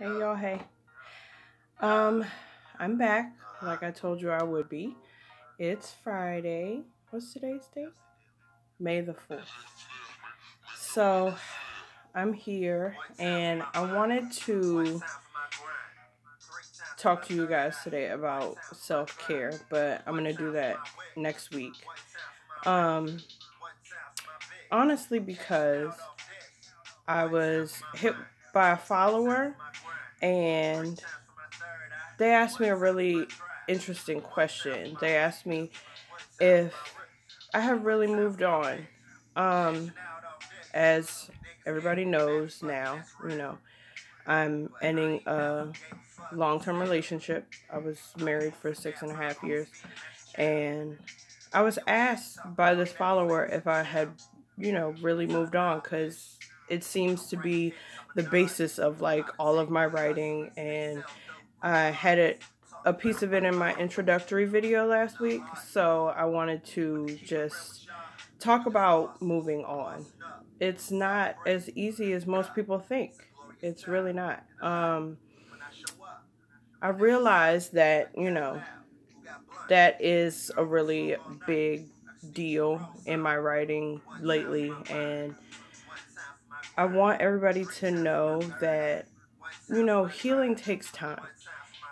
Hey y'all, hey. Um, I'm back like I told you I would be. It's Friday. What's today's date? May the 4th. So, I'm here and I wanted to talk to you guys today about self-care, but I'm going to do that next week. Um, Honestly because I was hit by a follower and they asked me a really interesting question. They asked me if I have really moved on. Um, as everybody knows now, I'm ending a long term relationship. I was married for 6.5 years, and I was asked by this follower if I had, really moved on because it seems to be the basis of like all of my writing, and I had a piece of it in my introductory video last week, so I wanted to just talk about moving on. It's not as easy as most people think. It's really not. I realized that, that is a really big deal in my writing lately, and I want everybody to know that, healing takes time.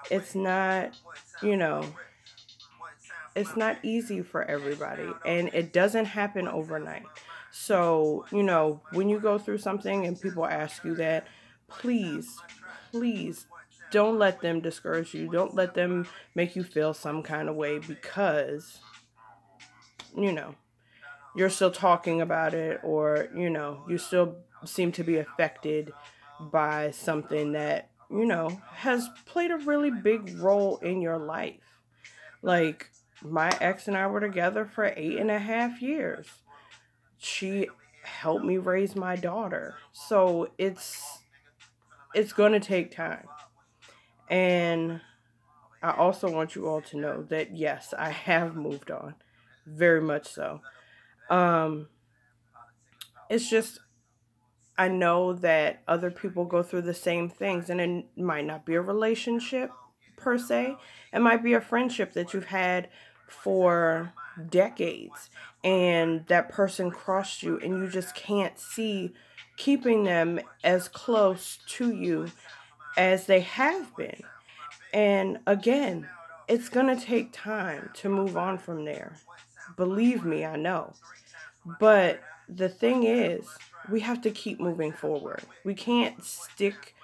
It's not, you know, it's not easy for everybody and it doesn't happen overnight. So, when you go through something and people ask you that, please, please don't let them discourage you. Don't let them make you feel some kind of way because, you know, you're still talking about it, or, you still seem to be affected by something that, has played a really big role in your life. Like, my ex and I were together for 8.5 years. She helped me raise my daughter. So it's gonna take time. And I also want you all to know that yes, I have moved on. Very much so. Um it's just I know that other people go through the same things, and it might not be a relationship per se. It might be a friendship that you've had for decades, and that person crossed you, and you just can't see keeping them as close to you as they have been. And again, it's going to take time to move on from there. Believe me, I know. But the thing is, we have to keep moving forward. We can't stick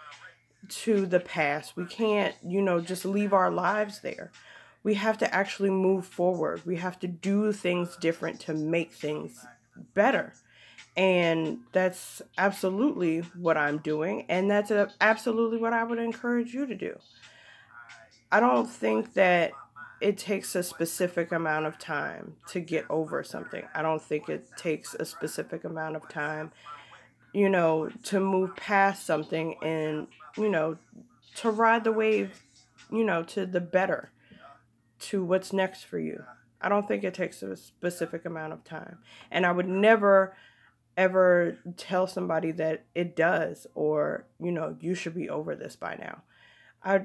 to the past. We can't, just leave our lives there. We have to actually move forward. We have to do things different to make things better. And that's absolutely what I'm doing. And that's absolutely what I would encourage you to do. I don't think that it takes a specific amount of time to get over something. I don't think it takes a specific amount of time, to move past something and, you know, to ride the wave, to the better, to what's next for you. I don't think it takes a specific amount of time. And I would never ever tell somebody that it does, or, you should be over this by now. I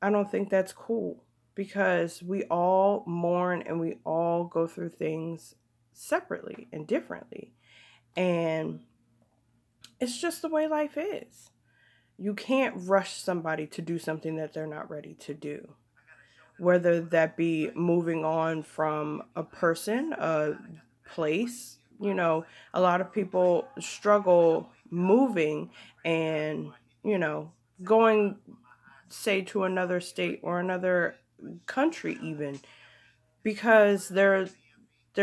I don't think that's cool because we all mourn and we all go through things separately and differently. And it's just the way life is. You can't rush somebody to do something that they're not ready to do. Whether that be moving on from a person, a place, a lot of people struggle moving and, you know, going, say, to another state or another country even, because they're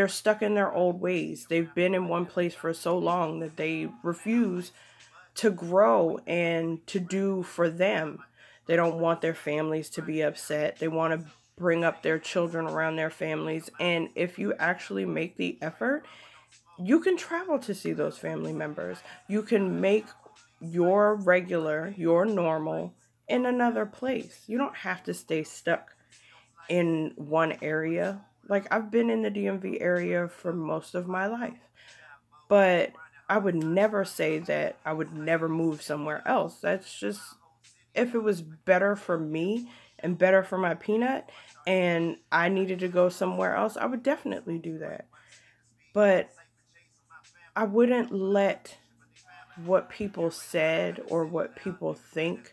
stuck in their old ways. They've been in one place for so long that they refuse to grow and to do for them. They don't want their families to be upset. They want to bring up their children around their families. And if you actually make the effort, you can travel to see those family members. You can make your regular, your normal in another place. You don't have to stay stuck in one area. Like, I've been in the DMV area for most of my life, but I would never say that I would never move somewhere else. That's just if it was better for me and better for my peanut and I needed to go somewhere else, I would definitely do that. But I wouldn't let what people said or what people think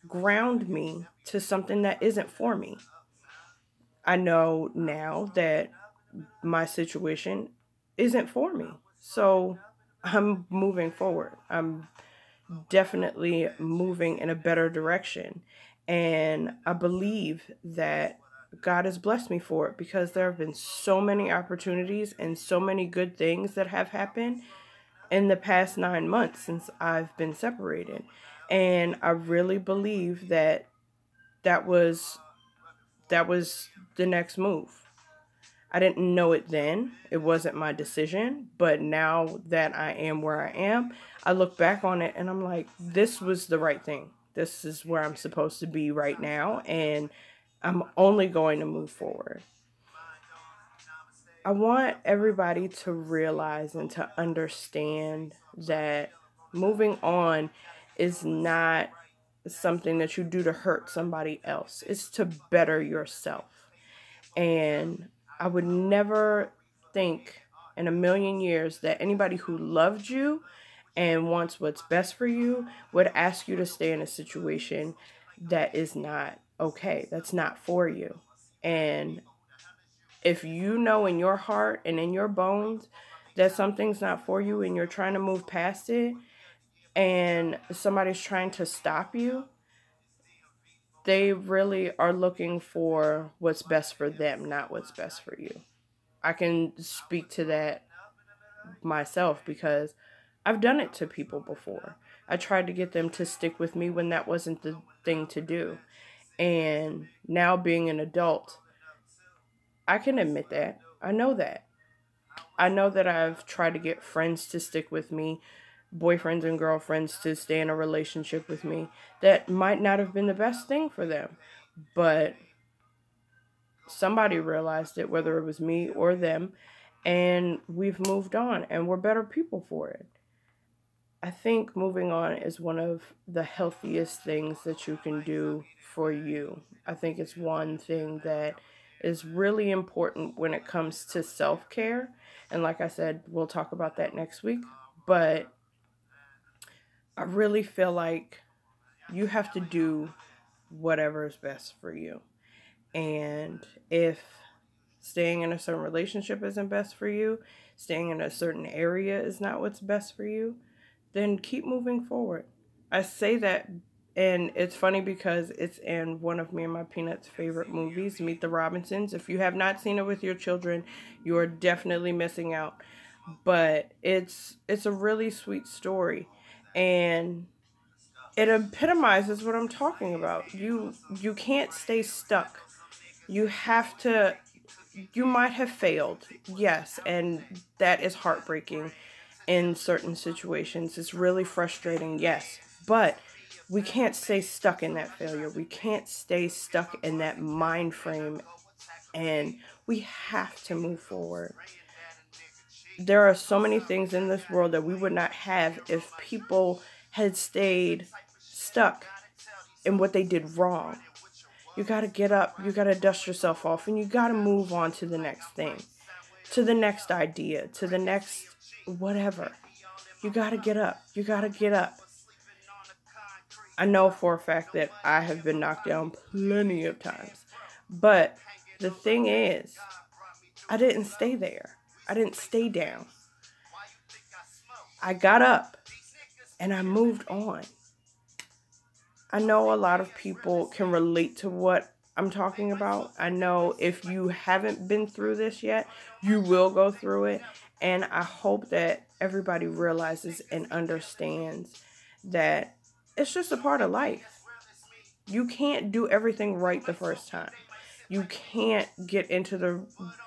ground me to something that isn't for me. I know now that my situation isn't for me. So I'm moving forward. I'm definitely moving in a better direction. And I believe that God has blessed me for it because there have been so many opportunities and so many good things that have happened in the past 9 months since I've been separated. And I really believe that that was that was the next move. I didn't know it then. It wasn't my decision. But now that I am where I am, I look back on it and I'm like, this was the right thing. This is where I'm supposed to be right now. And I'm only going to move forward. I want everybody to realize and to understand that moving on is not something that you do to hurt somebody else, it's to better yourself. And I would never think in a million years that anybody who loved you and wants what's best for you would ask you to stay in a situation that is not okay, that's not for you. And if you know in your heart and in your bones that something's not for you and you're trying to move past it and somebody's trying to stop you, they really are looking for what's best for them, not what's best for you. I can speak to that myself because I've done it to people before. I tried to get them to stick with me when that wasn't the thing to do. And now being an adult, I can admit that. I know that. I know that I've tried to get friends to stick with me, boyfriends and girlfriends to stay in a relationship with me. That might not have been the best thing for them. But somebody realized it, whether it was me or them, and we've moved on and we're better people for it. I think moving on is one of the healthiest things that you can do for you. I think it's one thing that is really important when it comes to self care. And like I said, we'll talk about that next week. But I really feel like you have to do whatever is best for you. And if staying in a certain relationship isn't best for you, staying in a certain area is not what's best for you, then keep moving forward. I say that, and it's funny because it's in one of me and my Peanuts' favorite movies, Meet the Robinsons. If you have not seen it with your children, you are definitely missing out. But it's a really sweet story, and it epitomizes what I'm talking about. You can't stay stuck. You have to, you might have failed, yes, and that is heartbreaking in certain situations. It's really frustrating, yes, but we can't stay stuck in that failure. We can't stay stuck in that mind frame, and we have to move forward. There are so many things in this world that we would not have if people had stayed stuck in what they did wrong. You got to get up, you got to dust yourself off, and you got to move on to the next thing, to the next idea, to the next whatever. You got to get up. You got to get up. I know for a fact that I have been knocked down plenty of times. But the thing is, I didn't stay there. I didn't stay down. I got up and I moved on. I know a lot of people can relate to what I'm talking about. I know if you haven't been through this yet, you will go through it. And I hope that everybody realizes and understands that it's just a part of life. You can't do everything right the first time. You can't get into the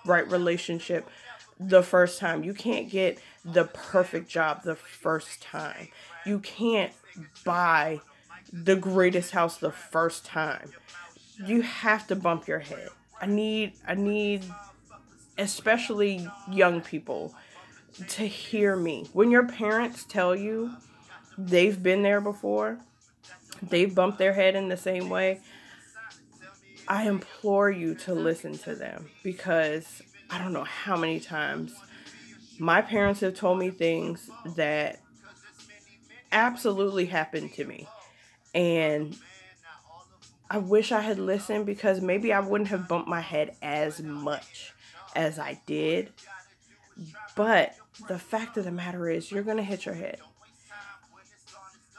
right relationship the first time. You can't get the perfect job the first time. You can't buy the greatest house the first time. You have to bump your head. I need especially young people to hear me. When your parents tell you they've been there before, they've bumped their head in the same way, I implore you to listen to them, because I don't know how many times my parents have told me things that absolutely happened to me. And I wish I had listened, because maybe I wouldn't have bumped my head as much as I did. But the fact of the matter is, you're going to hit your head.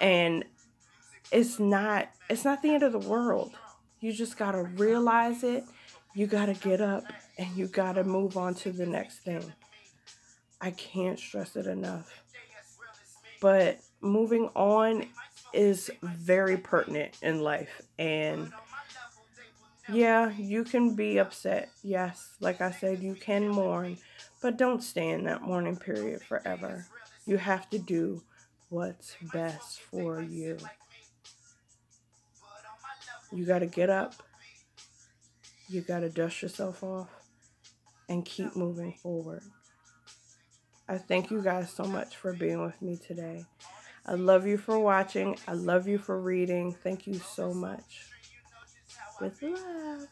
And it's not the end of the world. You just got to realize it. You got to get up and you got to move on to the next thing. I can't stress it enough. But moving on is very pertinent in life. And yeah, you can be upset. Yes, like I said, you can mourn, but don't stay in that mourning period forever. You have to do what's best for you. You got to get up, you got to dust yourself off, and keep moving forward. I thank you guys so much for being with me today. I love you for watching. I love you for reading. Thank you so much. With love.